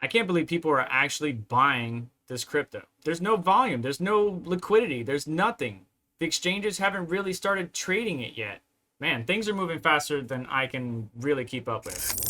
I can't believe people are actually buying this crypto. There's no volume, there's no liquidity, there's nothing. The exchanges haven't really started trading it yet. Man, things are moving faster than I can really keep up with.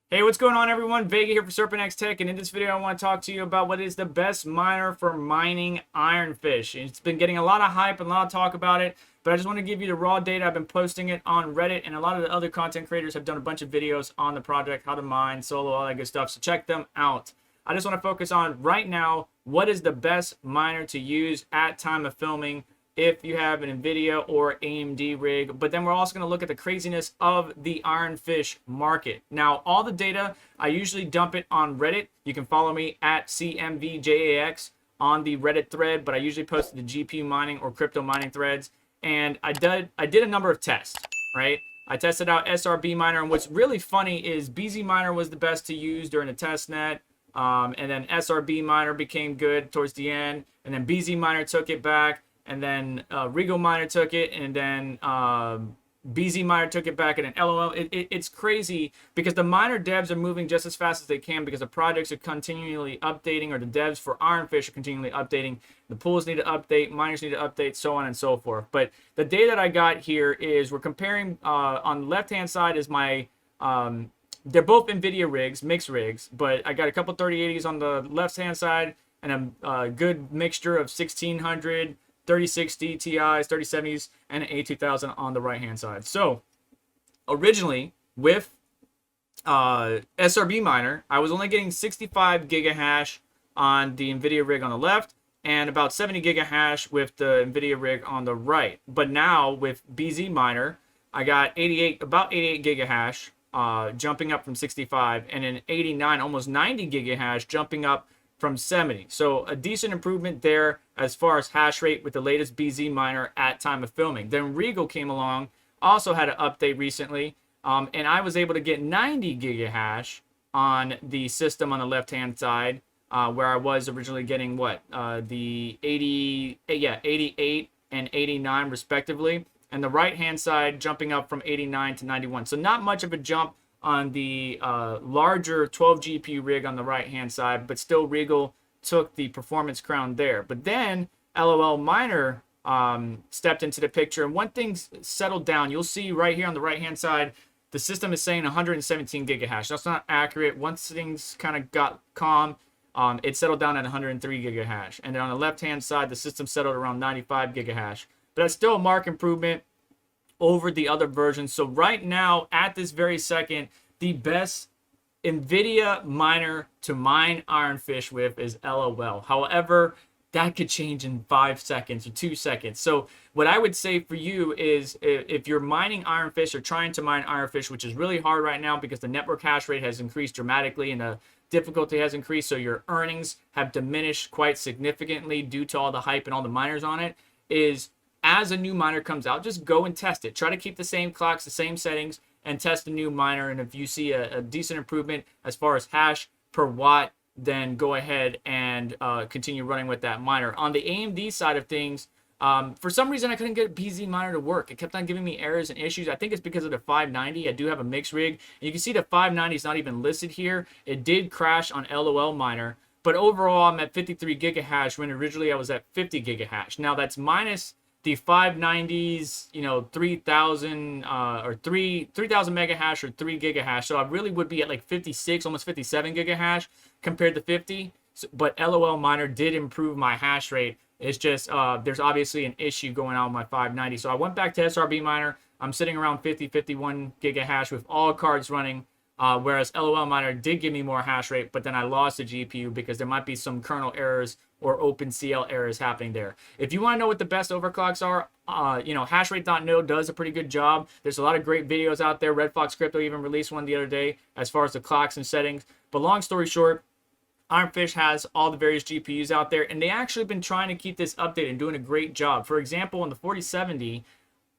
Hey, what's going on, everyone? Vega here for SerpentX Tech, and in this video I want to talk to you about what is the best miner for mining Ironfish. It's been getting a lot of hype and a lot of talk about it, but I just want to give you the raw data. I've been posting it on Reddit, and a lot of the other content creators have done a bunch of videos on the project, how to mine, solo, all that good stuff, so check them out. I just want to focus on right now, what is the best miner to use at time of filming if you have an NVIDIA or AMD rig. But then we're also going to look at the craziness of the Ironfish market. Now, all the data, I usually dump it on Reddit. You can follow me at CMVJAX on the Reddit thread, but I usually post the GPU mining or crypto mining threads. And I did a number of tests, right? I tested out SRB Miner, and what's really funny is BZ Miner was the best to use during the test net. And then SRB Miner became good towards the end, and then BZ Miner took it back. And then Regal Miner took it, and then BZ Miner took it back, and then LOL. It's crazy because the miner devs are moving just as fast as they can because the projects are continually updating, or the devs for Ironfish are continually updating. The pools need to update, miners need to update, so on and so forth. But the data that I got here is we're comparing on the left-hand side is my they're both NVIDIA rigs, mixed rigs, but I got a couple 3080s on the left-hand side and a good mixture of 1600, 3060 Ti's, 3070s, and an A2000 on the right-hand side. So, originally, with SRB Miner, I was only getting 65 gigahash on the NVIDIA rig on the left, and about 70 gigahash with the NVIDIA rig on the right. But now, with BZ Miner, I got about 88 gigahash, jumping up from 65, and an 89, almost 90 gigahash, jumping up from 70. So a decent improvement there as far as hash rate with the latest BZ miner at time of filming. Then Regal came along, also had an update recently, and I was able to get 90 gigahash on the system on the left-hand side, where I was originally getting the 88 and 89 respectively, and the right-hand side jumping up from 89 to 91. So not much of a jump on the larger 12 GPU rig on the right hand side, but still Regal took the performance crown there. But then LOL Miner stepped into the picture, and one thing settled down. You'll see right here on the right hand side, the system is saying 117 gigahash. That's not accurate. Once things kind of got calm, it settled down at 103 gigahash. And then on the left hand side, the system settled around 95 gigahash. But that's still a marked improvement over the other versions. So right now, at this very second, the best NVIDIA miner to mine Ironfish with is LOL. However, that could change in 5 seconds or 2 seconds. So what I would say for you is if you're mining Ironfish or trying to mine Ironfish, which is really hard right now because the network hash rate has increased dramatically and the difficulty has increased, so your earnings have diminished quite significantly due to all the hype and all the miners on it, is as a new miner comes out, just go and test it. Try to keep the same clocks, the same settings, and test a new miner. And if you see a decent improvement as far as hash per watt, then go ahead and continue running with that miner. On the AMD side of things, for some reason I couldn't get BZ Miner to work. It kept on giving me errors and issues. I think it's because of the 590. I do have a mixed rig. And you can see the 590 is not even listed here. It did crash on LOL Miner. But overall, I'm at 53 gigahash when originally I was at 50 gigahash. Now that's minus the 590s, 3000 or 3000 megahash or 3 gigahash. So I really would be at like 56, almost 57 gigahash compared to 50. But LOL Miner did improve my hash rate. It's just there's obviously an issue going on with my 590. So I went back to SRB Miner. I'm sitting around 50, 51 gigahash with all cards running. Whereas LOL Miner did give me more hash rate, but then I lost the GPU because there might be some kernel errors or OpenCL errors happening there. If you want to know what the best overclocks are, hashrate.no does a pretty good job. There's a lot of great videos out there. Red Fox Crypto even released one the other day as far as the clocks and settings. But long story short, Ironfish has all the various GPUs out there, and they actually been trying to keep this updated and doing a great job. For example, in the 4070,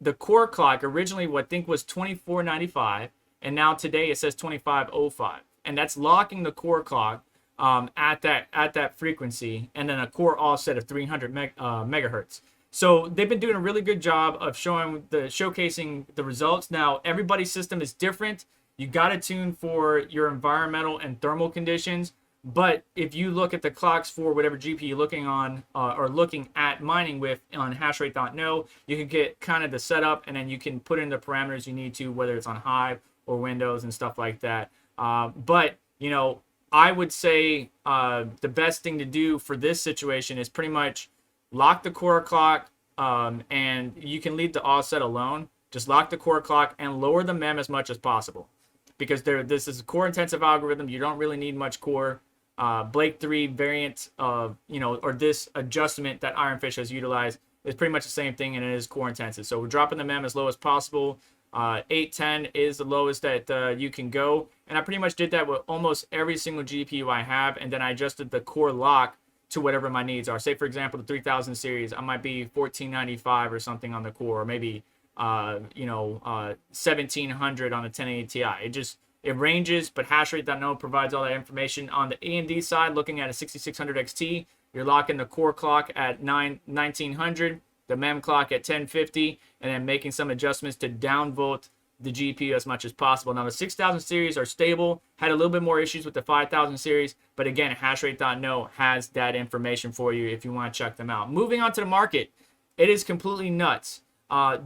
the core clock originally what I think was 2495, and now today it says 2505, and that's locking the core clock at that frequency, and then a core offset of 300 megahertz. So they've been doing a really good job of showcasing the results. Now everybody's system is different. You got to tune for your environmental and thermal conditions. But if you look at the clocks for whatever GPU you're looking on or looking at mining with on hashrate.no, you can get kind of the setup, and then you can put in the parameters you need to, whether it's on Hive or Windows and stuff like that. But you know, I would say the best thing to do for this situation is pretty much lock the core clock, and you can leave the offset alone. Just lock the core clock and lower the mem as much as possible, because this is a core intensive algorithm. You don't really need much core. Blake3 variant of, you know, or this adjustment that Ironfish has utilized is pretty much the same thing, and it is core intensive. So we're dropping the mem as low as possible. 810 is the lowest that you can go, and I pretty much did that with almost every single GPU I have, and then I adjusted the core lock to whatever my needs are. Say for example, the 3000 series, I might be 1495 or something on the core, or maybe 1700 on the 1080 Ti. It ranges, but hashrate.no provides all that information. On the AMD side, looking at a 6600 XT, you're locking the core clock at 1900, the mem clock at 1050, and then making some adjustments to downvolt the GPU as much as possible. Now the 6000 series are stable, had a little bit more issues with the 5000 series, but again, hashrate.no has that information for you if you want to check them out. Moving on to the market, it is completely nuts.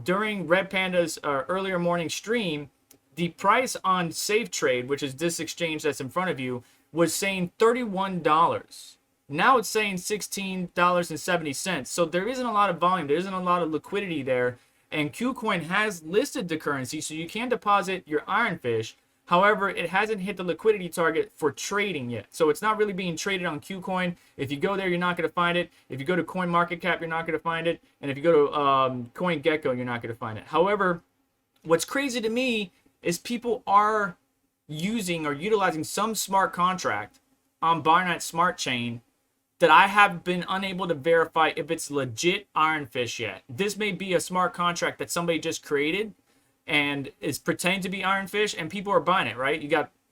During Red Panda's earlier morning stream, the price on SafeTrade, which is this exchange that's in front of you, was saying $31. Now it's saying $16.70. So there isn't a lot of volume. There isn't a lot of liquidity there. And KuCoin has listed the currency, so you can deposit your Ironfish. However, it hasn't hit the liquidity target for trading yet. So it's not really being traded on KuCoin. If you go there, you're not going to find it. If you go to CoinMarketCap, you're not going to find it. And if you go to CoinGecko, you're not going to find it. However, what's crazy to me is people are using or utilizing some smart contract on Binance Smart Chain that I have been unable to verify if it's legit Ironfish yet. This may be a smart contract that somebody just created and is pretending to be Ironfish, and people are buying it, right?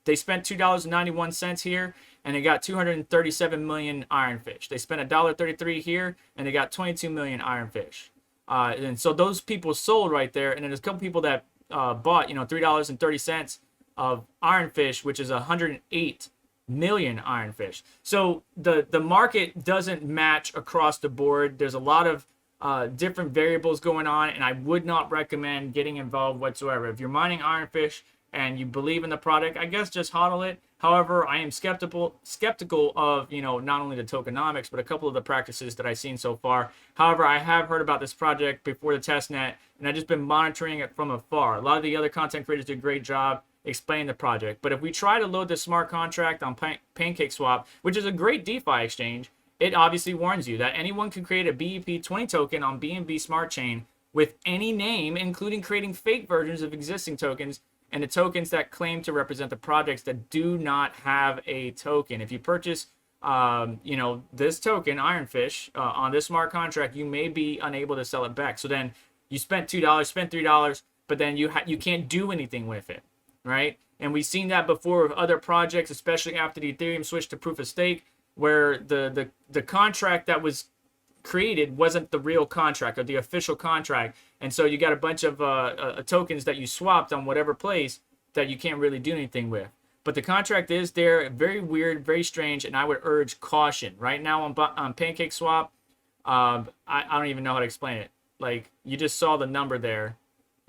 They spent $2.91 here, and they got 237 million Ironfish. They spent $1.33 here, and they got 22 million Ironfish. And so those people sold right there, and then there's a couple people that bought, $3.30 of Ironfish, which is 108 million Ironfish. So the market doesn't match across the board. There's a lot of different variables going on, and I would not recommend getting involved whatsoever. If you're mining Ironfish and you believe in the product, I guess just hodl it. However, I am skeptical of, not only the tokenomics, but a couple of the practices that I've seen so far. However, I have heard about this project before the testnet, and I've just been monitoring it from afar. A lot of the other content creators do a great job explaining the project. But if we try to load the smart contract on Pancake Swap, which is a great DeFi exchange, it obviously warns you that anyone can create a BEP20 token on BNB Smart Chain with any name, including creating fake versions of existing tokens and the tokens that claim to represent the projects that do not have a token. If you purchase, this token, Ironfish, on this smart contract, you may be unable to sell it back. So then you spent $2, spent $3, but then you can't do anything with it, right? And we've seen that before with other projects, especially after the Ethereum switch to proof of stake, where the contract that was created wasn't the real contract or the official contract, and so you got a bunch of tokens that you swapped on whatever place that you can't really do anything with. But the contract is there, very weird, very strange, and I would urge caution. Right now on Pancake Swap, I don't even know how to explain it. Like, you just saw the number there,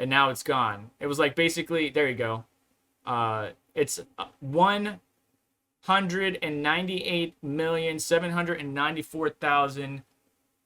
and now it's gone. It was like basically, there you go. It's 198,794,000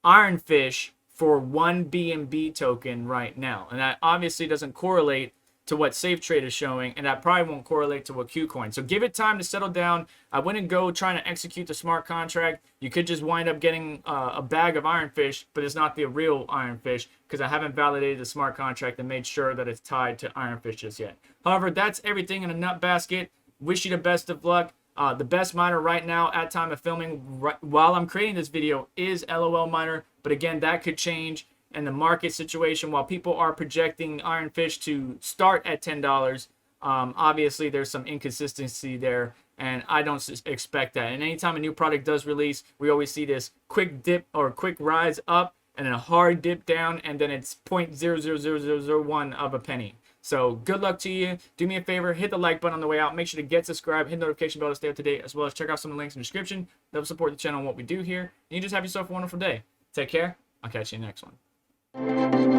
Ironfish for one BNB token right now. And that obviously doesn't correlate to what SafeTrade is showing, and that probably won't correlate to what KuCoin. So give it time to settle down. I wouldn't go trying to execute the smart contract. You could just wind up getting a bag of Ironfish, but it's not the real Ironfish, because I haven't validated the smart contract and made sure that it's tied to Ironfish just yet. However, that's everything in a nut basket. Wish you the best of luck. The best miner right now at time of filming, while I'm creating this video, is LOL Miner. But again, that could change in the market situation. While people are projecting Ironfish to start at $10, obviously there's some inconsistency there, and I don't expect that. And anytime a new product does release, we always see this quick dip or quick rise up, and then a hard dip down, and then it's 0.00001 of a penny. So good luck to you. Do me a favor, hit the like button on the way out. Make sure to get subscribed, hit the notification bell to stay up to date, as well as check out some of the links in the description. That'll support the channel and what we do here. And you just have yourself a wonderful day. Take care. I'll catch you in the next one.